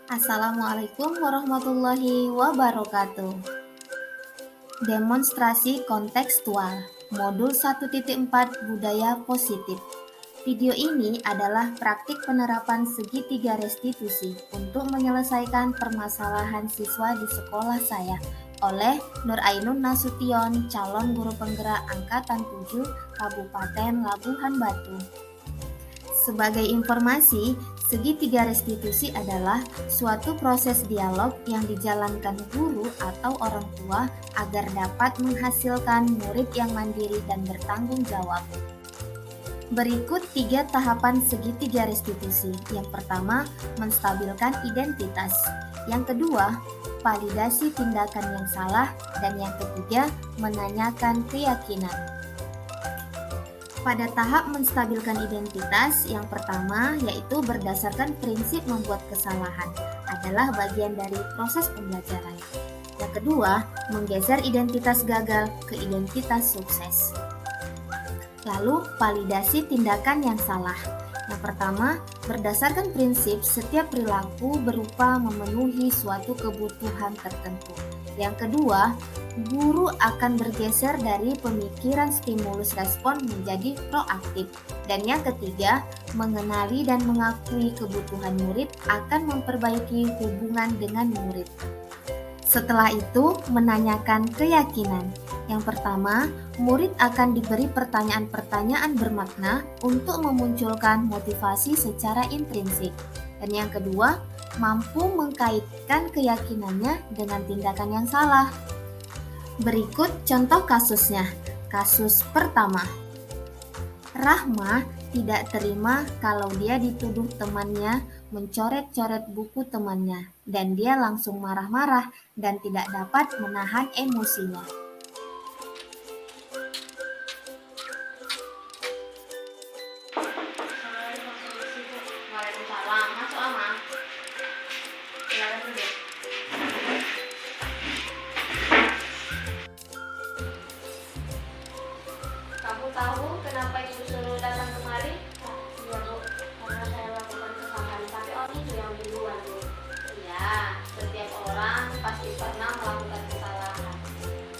Assalamualaikum warahmatullahi wabarakatuh. Demonstrasi kontekstual Modul 1.4 Budaya Positif. Video ini adalah praktik penerapan segitiga restitusi untuk menyelesaikan permasalahan siswa di sekolah saya oleh Nur Ainun Nasution, calon guru penggerak angkatan 7 Kabupaten Labuhan Batu. Sebagai informasi, segitiga restitusi adalah suatu proses dialog yang dijalankan guru atau orang tua agar dapat menghasilkan murid yang mandiri dan bertanggung jawab. Berikut 3 tahapan segitiga restitusi. Yang pertama, menstabilkan identitas. Yang kedua, validasi tindakan yang salah. Dan yang ketiga, menanyakan keyakinan. Pada tahap menstabilkan identitas, yang pertama yaitu berdasarkan prinsip membuat kesalahan adalah bagian dari proses pembelajaran. Yang kedua, menggeser identitas gagal ke identitas sukses. Lalu, validasi tindakan yang salah. Yang pertama, berdasarkan prinsip setiap perilaku berupa memenuhi suatu kebutuhan tertentu. Yang kedua, guru akan bergeser dari pemikiran stimulus respon menjadi proaktif. Dan yang ketiga, mengenali dan mengakui kebutuhan murid akan memperbaiki hubungan dengan murid. Setelah itu, menanyakan keyakinan. Yang pertama, murid akan diberi pertanyaan-pertanyaan bermakna untuk memunculkan motivasi secara intrinsik. Dan yang kedua, mampu mengkaitkan keyakinannya dengan tindakan yang salah. Berikut contoh kasusnya. Kasus pertama. Rahma tidak terima kalau dia dituduh temannya mencoret-coret buku temannya, dan dia langsung marah-marah dan tidak dapat menahan emosinya. Waalaikumsalam. Masuk Ama. Silakan duduk. Kamu tahu kenapa ibu suruh datang kemari? Iya Bu, karena saya lakukan kesalahan. Tapi itu yang duluan Bu. Iya, setiap orang pasti pernah melakukan kesalahan.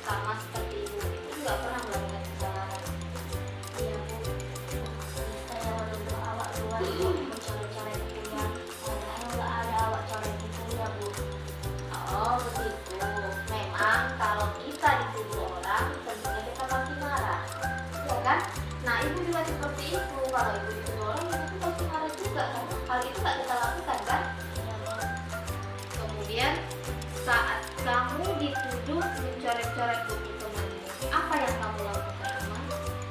Sama seperti ibu itu juga pernah melakukan kesalahan. Iya Bu, saya menuduh awak duluan Bu mencoret-coret bukunya. Padahal nggak ada awak coret bukunya Bu. Oh begitu. Memang kalau kita dituduh orang, tentunya kita pasti marah, ya kan? Nah ibu juga seperti itu. Kalau ibu dituduh orang, ibu pasti marah juga kan? Hal itu nggak kita lakukan kan? Kemudian saat kamu dituduh mencoret-coret buku temanmu, apa yang kamu lakukan, Emang?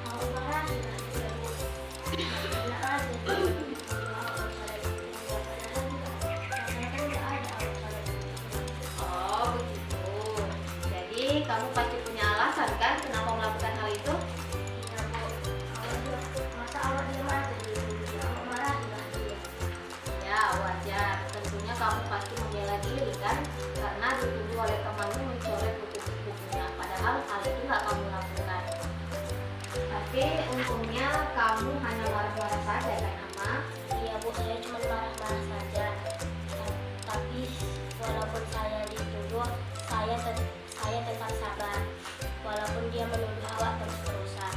Kamu marah juga Bu. Enak aja Bu. Oh begitu. Jadi kamu pasti punya alasan kan kenapa melakukan hal itu? Iya Bu. Masa awak diam aja gitu? Awak marah juga dia. Ya wajar. Tentunya kamu pasti membela diri kan? Karena dituduh oleh temanmu mencoret buku-bukunya. Padahal hal itu nggak kamu lakukan. Tapi untungnya kamu hanya marah-marah saja kan Ama? Iya Bu, saya cuma marah-marah saja. Tapi walaupun saya dituduh, saya tetap sabar. Walaupun dia menuduh awak terus-terusan.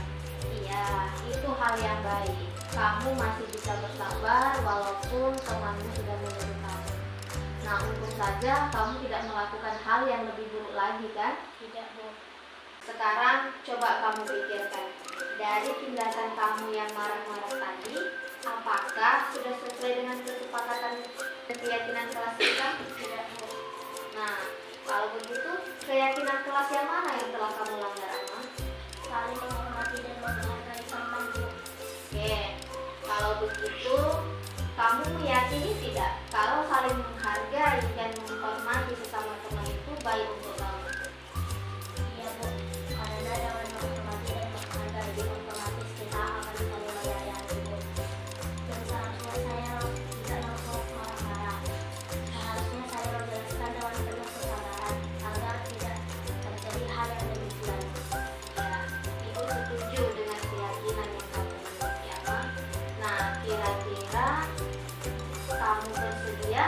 Iya, itu hal yang baik. Kamu masih bisa bersabar walaupun temanmu sudah menuduh kamu. Nah, untung saja kamu tidak melakukan hal yang lebih buruk lagi kan? Tidak Bu. Sekarang coba kamu pikirkan, dari tindakan kamu yang marah-marah tadi, apakah sudah sesuai dengan kesepakatan dan keyakinan kelas kita? Tidak Bu. Nah, kalau begitu, keyakinan kelas yang mana yang telah kamu langgar, Ama? Saling menghormati dan menghargai teman Bu. Oke, kalau begitu, kamu meyakini tidak kalau saling menghargai dan menghormati sesama teman itu baik untuk kamu? Iya Bu, karena dengan menghormati dan menghargai otomatis kita akan saling menyayangi Bu. Dan seharusnya saya tidak langsung marah-marah. Seharusnya saya menjelaskan dengan penuh kesabaran agar tidak terjadi hal yang demikian. Ya, Ibu setuju dengan keyakinan yang kamu miliki, Ama. Nah, kira-kira kamu bersedia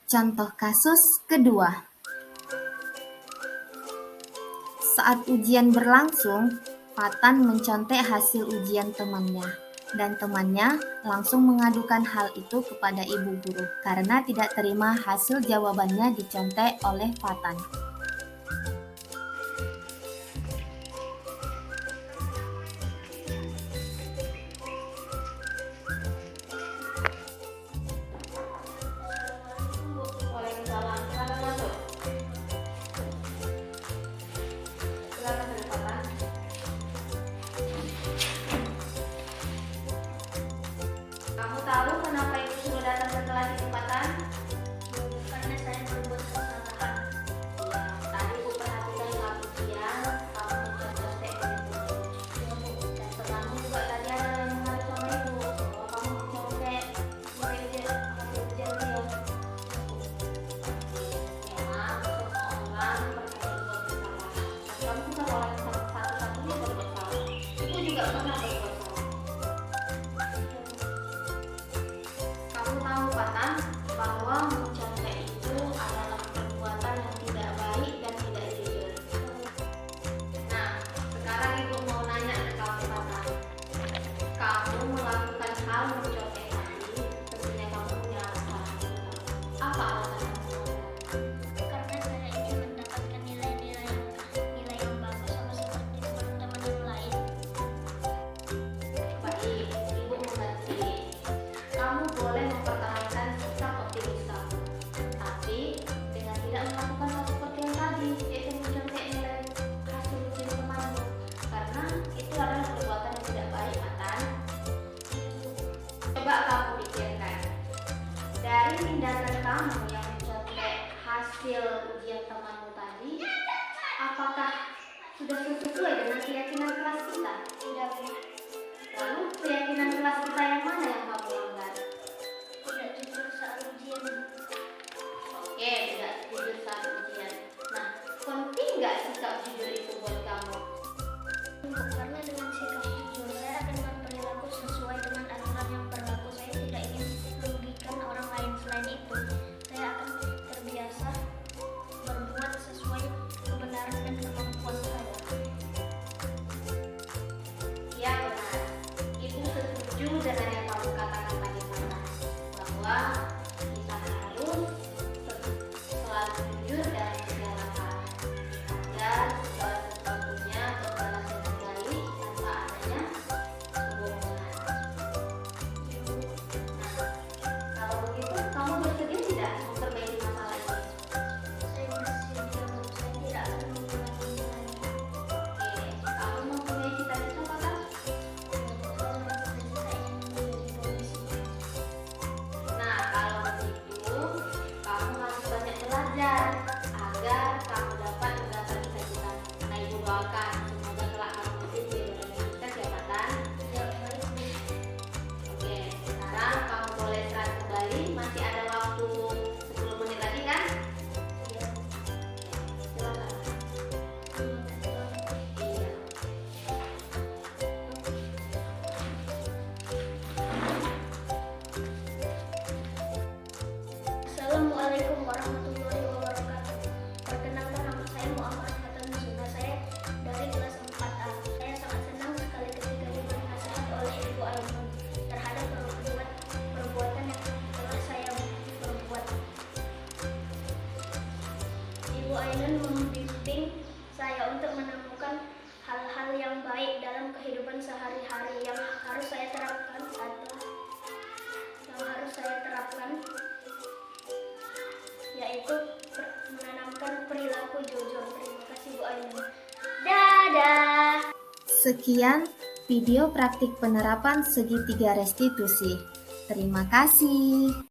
Contoh kasus kedua. Saat ujian berlangsung, Fatan mencontek hasil ujian temannya, dan temannya langsung mengadukan hal itu kepada ibu guru karena tidak terima hasil jawabannya dicontek oleh Fatan. Waalaikumsalam. Silakan masuk. Silakan dari Papa. Kamu tahu kenapa ibu suruh datang ke kelas ini, Patan? Karena saya berbuat kesalahan. Ya, tadi ibu perhatikan kamu siang, kamu mencontek ibu. Dan temanmu juga tadi ada yang mengadu sama ibu bahwa kamu mencontek hasil ujian dia. Memang seseorang pernah berbuat kesalahan. Dan kamu bukan orang yang satu-satunya berbuat salah. Ibu juga pernah berbuat salah. Kamu tahu, Patan, bahwa mencontek itu adalah perbuatan yang tidak baik dan tidak jujur. Nah, sekarang ibu mau nanya ke kamu, Patan. Kamu melakukan hal mencontek tadi, tentunya kamu punya alasan. Apa alasan kamu? Karena saya ingin mendapatkan nilai yang bagus sama seperti teman-teman yang lain. Baik, ibu mengerti. Kamu boleh mempertahankan sikap optimis kamu, tapi dengan tidak melakukan hal seperti yang tadi, yaitu mencontek nilai hasil ujian temanmu, karena itu adalah perbuatan yang tidak baik, Matan. Coba kamu pikirkan, dari tindakan kamu yang mencontek hasil ujian temanmu tadi, apakah sudah sesuai dengan keyakinan kelas kita? Tidak, Bu. Lalu keyakinan kelas kita yang mana yang kamu langgar? Tidak jujur saat ujian. Oke, tidak jujur saat ujian. Nah, penting nggak sikap jujur itu buat kamu? Karena dengan sikap jujur saya akan berperilaku sesuai dengan aturan yang berlaku. Saya tidak ingin merugikan orang lain. Selain itu, saya akan terbiasa berbuat sesuai kebenaran dan kemampuan saya. Iya benar. Ibu setuju dengan yang kamu katakan tadi, Mata, bahwa kita harus selalu jujur dalam segala hal, agar segala sesuatunya berjalan dengan baik tanpa adanya kebohongan. Nah, kalau begitu kamu bersedia tidak memperbaiki masalah ini? Saya bersedia, Bu. Saya tidak akan mengulanginya lagi. Oke, kamu mempunyai cita-cita apa kan? Nah, kalau begitu, kamu harus banyak belajar agar kamu dapat menggapai cita-cita. Nah, ibu doakan semoga kelak kamu nanti menjadi orang yang sukses ya, Patan. Oke, sekarang kamu boleh istirahat kembali. Masih ada waktu 10 menit lagi kan? Silakan. Iya. Assalamualaikum warahmatullahi wabarakatuh. Perkenalkan, nama saya Muhammad Fatan Musuna. Saya dari kelas 4A. Saya sangat senang sekali ketika diberi nasihat oleh Ibu Ainun terhadap perbuatan yang telah saya perbuat. Ibu Ainun membimbing saya untuk menemukan hal-hal yang baik dalam kehidupan sehari-hari yang harus saya terapkan yaitu menanamkan perilaku jujur. Terima kasih, Bu Ainun. Dadah. Sekian video praktik penerapan segitiga restitusi. Terima kasih.